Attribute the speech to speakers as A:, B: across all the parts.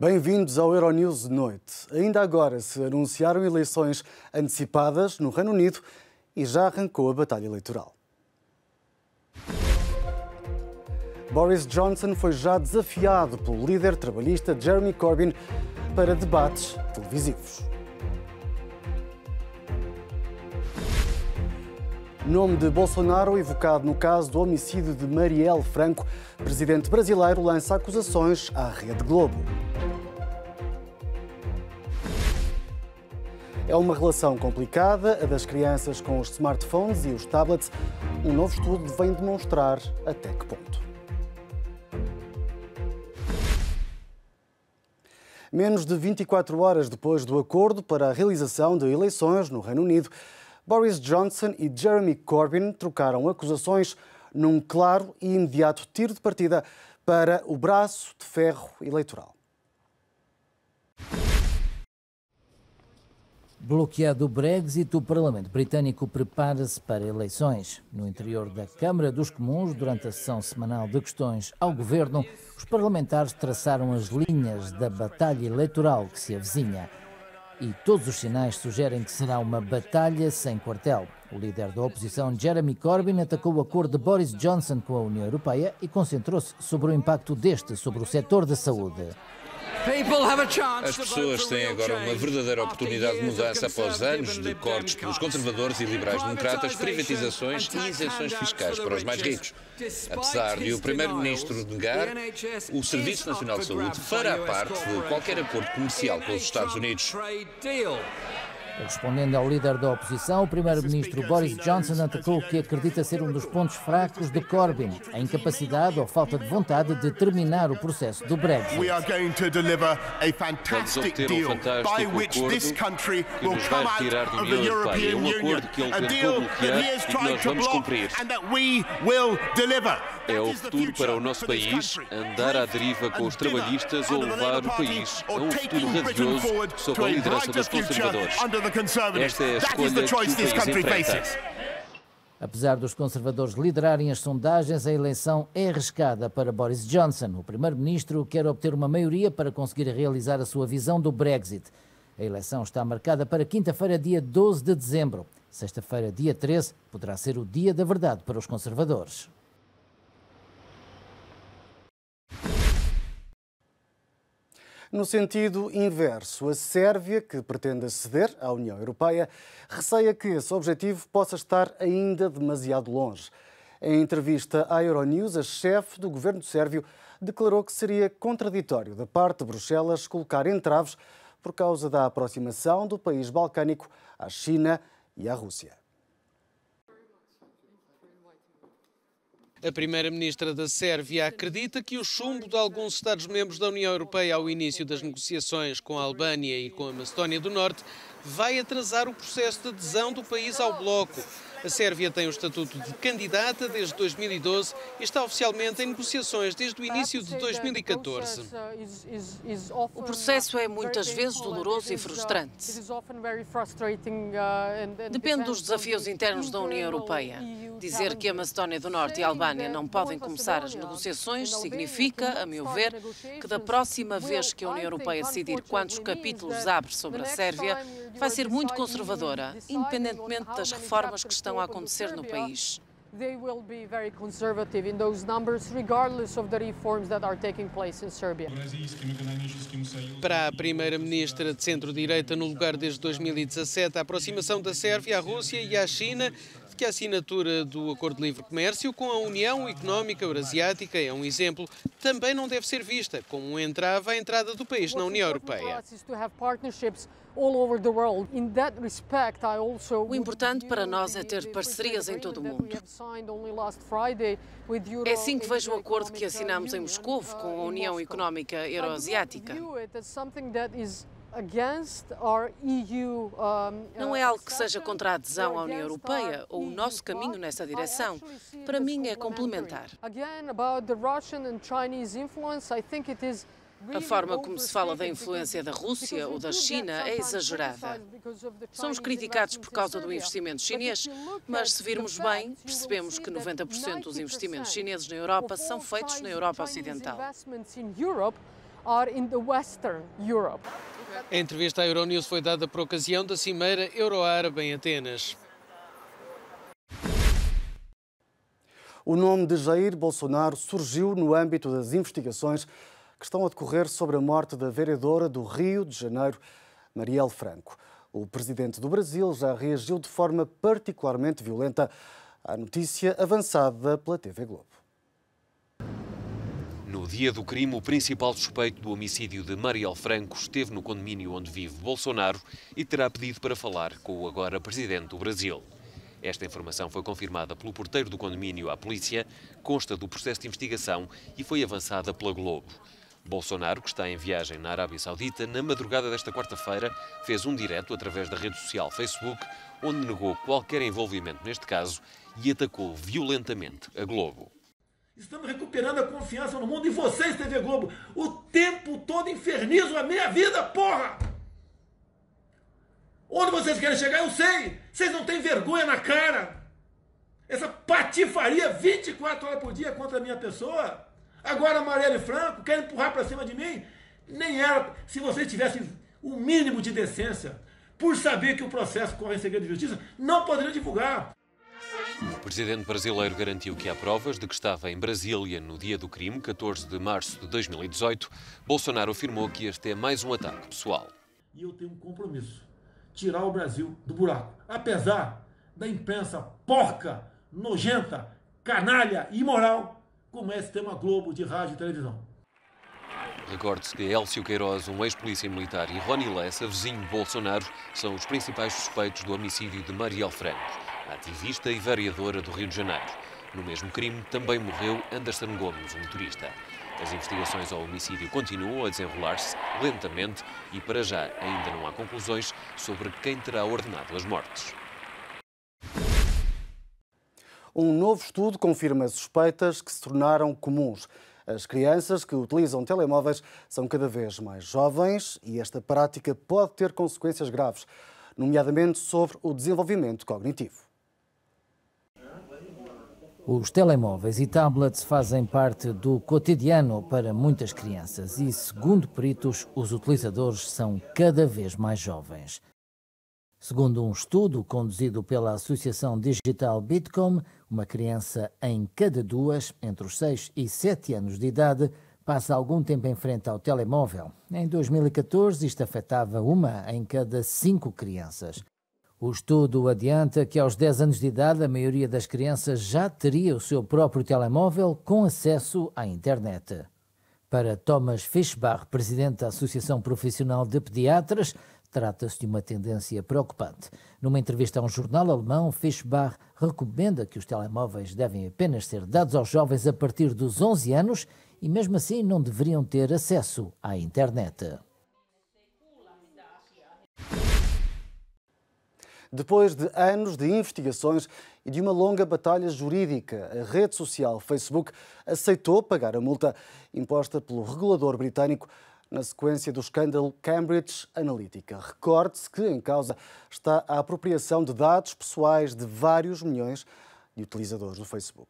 A: Bem-vindos ao Euronews de noite. Ainda agora se anunciaram eleições antecipadas no Reino Unido e já arrancou a batalha eleitoral. Boris Johnson foi já desafiado pelo líder trabalhista Jeremy Corbyn para debates televisivos. Nome de Bolsonaro evocado no caso do homicídio de Marielle Franco, presidente brasileiro lança acusações à Rede Globo. É uma relação complicada, a das crianças com os smartphones e os tablets. Um novo estudo vem demonstrar até que ponto. Menos de 24 horas depois do acordo para a realização de eleições no Reino Unido, Boris Johnson e Jeremy Corbyn trocaram acusações num claro e imediato tiro de partida para o braço de ferro eleitoral.
B: Bloqueado o Brexit, o Parlamento Britânico prepara-se para eleições. No interior da Câmara dos Comuns, durante a sessão semanal de questões ao Governo, os parlamentares traçaram as linhas da batalha eleitoral que se avizinha. E todos os sinais sugerem que será uma batalha sem quartel. O líder da oposição, Jeremy Corbyn, atacou o acordo de Boris Johnson com a União Europeia e concentrou-se sobre o impacto deste sobre o setor da saúde.
C: As pessoas têm agora uma verdadeira oportunidade de mudança após anos de cortes pelos conservadores e liberais-democratas, privatizações e isenções fiscais para os mais ricos. Apesar de o Primeiro-Ministro negar, o Serviço Nacional de Saúde fará parte de qualquer acordo comercial com os Estados Unidos.
B: Respondendo ao líder da oposição, o primeiro-ministro Boris Johnson atacou o que acredita ser um dos pontos fracos de Corbyn, a incapacidade ou falta de vontade de terminar o processo do Brexit.
D: Vamos obter um fantástico acordo que nos vai retirar da União Europeia. Um acordo que ele tentou bloquear e que nós vamos cumprir. É o futuro para o nosso país, andar à deriva com os trabalhistas ou levar o país a um futuro radioso sob a liderança dos conservadores. Esta é a escolha que o país enfrenta.
B: Apesar dos conservadores liderarem as sondagens, a eleição é arriscada para Boris Johnson. O primeiro-ministro quer obter uma maioria para conseguir realizar a sua visão do Brexit. A eleição está marcada para quinta-feira, dia 12 de dezembro. Sexta-feira, dia 13, poderá ser o dia da verdade para os conservadores.
A: No sentido inverso, a Sérvia, que pretende aceder à União Europeia, receia que esse objetivo possa estar ainda demasiado longe. Em entrevista à Euronews, a chefe do governo sérvio declarou que seria contraditório da parte de Bruxelas colocar entraves por causa da aproximação do país balcânico à China e à Rússia.
E: A primeira-ministra da Sérvia acredita que o chumbo de alguns Estados-membros da União Europeia ao início das negociações com a Albânia e com a Macedónia do Norte vai atrasar o processo de adesão do país ao bloco. A Sérvia tem o estatuto de candidata desde 2012 e está oficialmente em negociações desde o início de 2014.
F: O processo é muitas vezes doloroso e frustrante. Depende dos desafios internos da União Europeia. Dizer que a Macedónia do Norte e a Albânia não podem começar as negociações significa, a meu ver, que da próxima vez que a União Europeia decidir quantos capítulos abre sobre a Sérvia, vai ser muito conservadora, independentemente das reformas que estão a acontecer no país.
E: Para a primeira-ministra de centro-direita no lugar desde 2017, a aproximação da Sérvia à Rússia e à China, que a assinatura do Acordo de Livre Comércio com a União Económica Eurasiática é um exemplo, também não deve ser vista como um entrave à entrada do país na União Europeia.
F: O importante para nós é ter parcerias em todo o mundo. É assim que vejo o acordo que assinamos em Moscovo com a União Económica Euroasiática. Não é algo que seja contra a adesão à União Europeia ou o nosso caminho nessa direção. Para mim é complementar. A forma como se fala da influência da Rússia ou da China é exagerada. Somos criticados por causa do investimento chinês, mas se virmos bem, percebemos que 90% dos investimentos chineses na Europa são feitos na Europa Ocidental.
G: are in the Western Europe.
E: A entrevista à Euronews foi dada por ocasião da Cimeira Euro-Árabe em Atenas.
A: O nome de Jair Bolsonaro surgiu no âmbito das investigações que estão a decorrer sobre a morte da vereadora do Rio de Janeiro, Marielle Franco. O presidente do Brasil já reagiu de forma particularmente violenta à notícia avançada pela TV Globo.
D: No dia do crime, o principal suspeito do homicídio de Marielle Franco esteve no condomínio onde vive Bolsonaro e terá pedido para falar com o agora presidente do Brasil. Esta informação foi confirmada pelo porteiro do condomínio à polícia, consta do processo de investigação e foi avançada pela Globo. Bolsonaro, que está em viagem na Arábia Saudita, na madrugada desta quarta-feira, fez um direto através da rede social Facebook, onde negou qualquer envolvimento neste caso e atacou violentamente a Globo.
H: Estamos recuperando a confiança no mundo e vocês, TV Globo, o tempo todo infernizam a minha vida, porra! Onde vocês querem chegar, eu sei! Vocês não têm vergonha na cara! Essa patifaria 24 horas por dia contra a minha pessoa! Agora a Marielle Franco quer empurrar para cima de mim? Nem era. Se vocês tivessem o mínimo de decência, por saber que o processo corre em segredo de justiça, não poderiam divulgar.
D: O presidente brasileiro garantiu que há provas de que estava em Brasília no dia do crime, 14 de março de 2018. Bolsonaro afirmou que este é mais um ataque pessoal.
H: E eu tenho um compromisso. Tirar o Brasil do buraco. Apesar da imprensa porca, nojenta, canalha e imoral, como é esse tema Globo de rádio e televisão.
D: Recorde-se que Elcio Queiroz, um ex-polícia militar, e Rony Lessa, vizinho de Bolsonaro, são os principais suspeitos do homicídio de Marielle Franco, a ativista e vereadora do Rio de Janeiro. No mesmo crime também morreu Anderson Gomes, um motorista. As investigações ao homicídio continuam a desenrolar-se lentamente e, para já, ainda não há conclusões sobre quem terá ordenado as mortes.
A: Um novo estudo confirma suspeitas que se tornaram comuns. As crianças que utilizam telemóveis são cada vez mais jovens e esta prática pode ter consequências graves, nomeadamente sobre o desenvolvimento cognitivo.
B: Os telemóveis e tablets fazem parte do cotidiano para muitas crianças e, segundo peritos, os utilizadores são cada vez mais jovens. Segundo um estudo conduzido pela Associação Digital Bitkom, uma criança em cada duas, entre os 6 e 7 anos de idade, passa algum tempo em frente ao telemóvel. Em 2014, isto afetava 1 em cada 5 crianças. O estudo adianta que aos 10 anos de idade a maioria das crianças já teria o seu próprio telemóvel com acesso à internet. Para Thomas Fischbach, presidente da Associação Profissional de Pediatras, trata-se de uma tendência preocupante. Numa entrevista a um jornal alemão, Fischbach recomenda que os telemóveis devem apenas ser dados aos jovens a partir dos 11 anos e mesmo assim não deveriam ter acesso à internet.
A: Depois de anos de investigações e de uma longa batalha jurídica, a rede social Facebook aceitou pagar a multa imposta pelo regulador britânico na sequência do escândalo Cambridge Analytica. Recorde-se que em causa está a apropriação de dados pessoais de vários milhões de utilizadores do Facebook.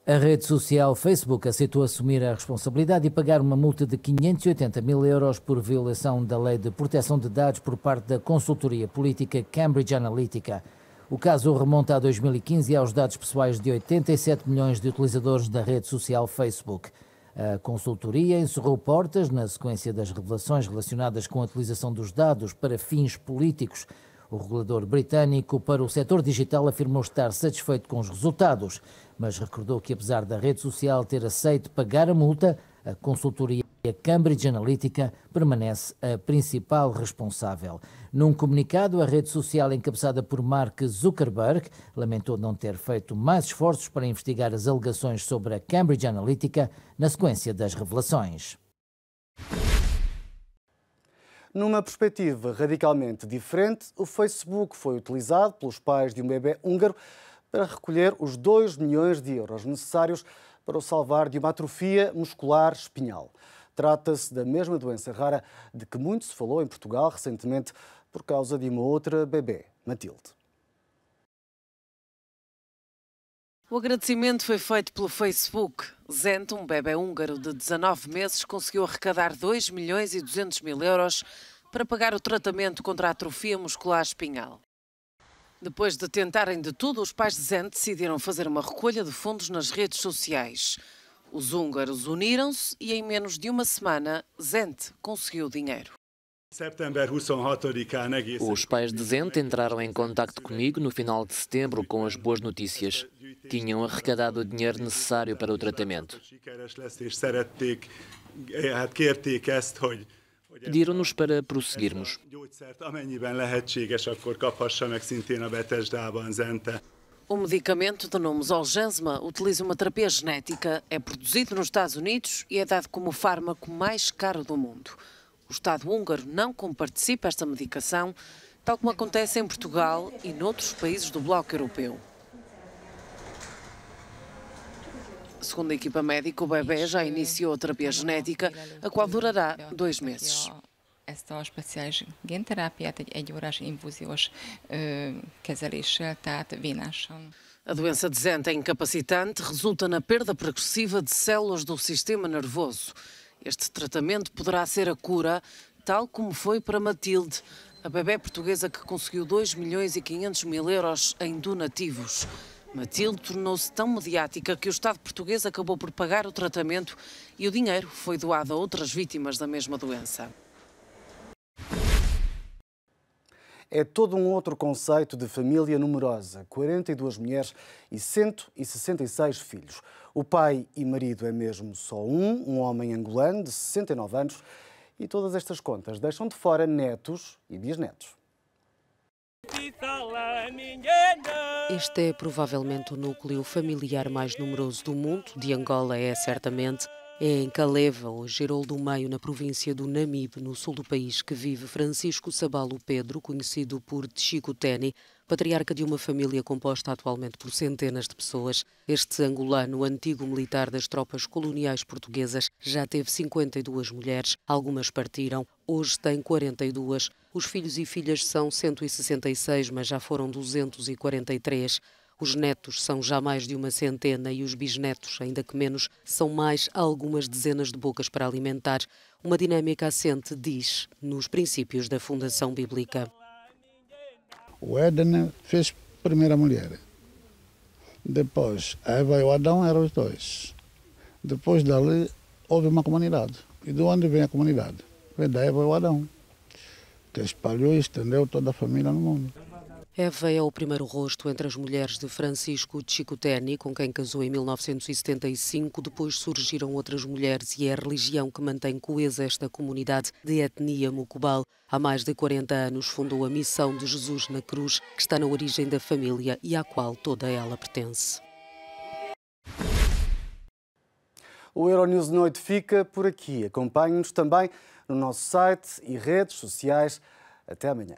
B: A rede social Facebook aceitou assumir a responsabilidade e pagar uma multa de 580 mil euros por violação da Lei de Proteção de Dados por parte da consultoria política Cambridge Analytica. O caso remonta a 2015 e aos dados pessoais de 87 milhões de utilizadores da rede social Facebook. A consultoria encerrou portas na sequência das revelações relacionadas com a utilização dos dados para fins políticos. O regulador britânico para o setor digital afirmou estar satisfeito com os resultados, mas recordou que, apesar da rede social ter aceito pagar a multa, a consultoria Cambridge Analytica permanece a principal responsável. Num comunicado, a rede social encabeçada por Mark Zuckerberg lamentou não ter feito mais esforços para investigar as alegações sobre a Cambridge Analytica na sequência das revelações.
A: Numa perspectiva radicalmente diferente, o Facebook foi utilizado pelos pais de um bebê húngaro para recolher os 2 milhões de euros necessários para o salvar de uma atrofia muscular espinhal. Trata-se da mesma doença rara de que muito se falou em Portugal recentemente por causa de uma outra bebê, Matilde.
F: O agradecimento foi feito pelo Facebook. Zent, um bebé húngaro de 19 meses, conseguiu arrecadar 2.200.000 euros para pagar o tratamento contra a atrofia muscular espinhal. Depois de tentarem de tudo, os pais de Zent decidiram fazer uma recolha de fundos nas redes sociais. Os húngaros uniram-se e em menos de uma semana, Zent conseguiu dinheiro.
I: Os pais de Zent entraram em contacto comigo no final de setembro com as boas notícias. Tinham arrecadado o dinheiro necessário para o tratamento. Pediram-nos para prosseguirmos.
F: O medicamento de nome Zolgensma utiliza uma terapia genética, é produzido nos Estados Unidos e é dado como o fármaco mais caro do mundo. O Estado húngaro não comparticipa esta medicação, tal como acontece em Portugal e noutros países do Bloco Europeu. Segundo a equipa médica, o bebê já iniciou a terapia genética, a qual durará 2 meses.
J: Ezt a speciális génterápiát egy egyórás infúziós kezeléssel, tehát vénásan.
F: A doença de Zent é incapacitante, resulta na perda progressiva de células do sistema nervoso. Este tratamento poderá ser a cura, tal como foi para Matilde, a bebé portuguesa que conseguiu 2.500.000 euros em donativos. Matilde tornou-se tão mediática que o Estado português acabou por pagar o tratamento e o dinheiro foi doado a outras vítimas da mesma doença.
A: É todo um outro conceito de família numerosa, 42 mulheres e 166 filhos. O pai e marido é mesmo só um homem angolano de 69 anos, e todas estas contas deixam de fora netos e bisnetos.
F: Este é provavelmente o núcleo familiar mais numeroso do mundo. De Angola é certamente. É em Caleva, ou Gerol do Meio, na província do Namibe, no sul do país, que vive Francisco Sabalo Pedro, conhecido por Chico Teni, patriarca de uma família composta atualmente por centenas de pessoas. Este angolano, antigo militar das tropas coloniais portuguesas, já teve 52 mulheres, algumas partiram, hoje tem 42. Os filhos e filhas são 166, mas já foram 243. Os netos são já mais de uma centena e os bisnetos, ainda que menos, são mais algumas dezenas de bocas para alimentar. Uma dinâmica assente, diz, nos princípios da Fundação Bíblica.
K: O Éden fez a primeira mulher. Depois, a Eva e o Adão eram os dois. Depois dali, houve uma comunidade. E de onde vem a comunidade? Vem da Eva e o Adão, que espalhou e estendeu toda a família no mundo.
F: Eva é o primeiro rosto entre as mulheres de Francisco Chico Teni, com quem casou em 1975. Depois surgiram outras mulheres e é a religião que mantém coesa esta comunidade de etnia mucubal. Há mais de 40 anos fundou a Missão de Jesus na Cruz, que está na origem da família e à qual toda ela pertence.
A: O Euronews de Noite fica por aqui. Acompanhe-nos também no nosso site e redes sociais. Até amanhã.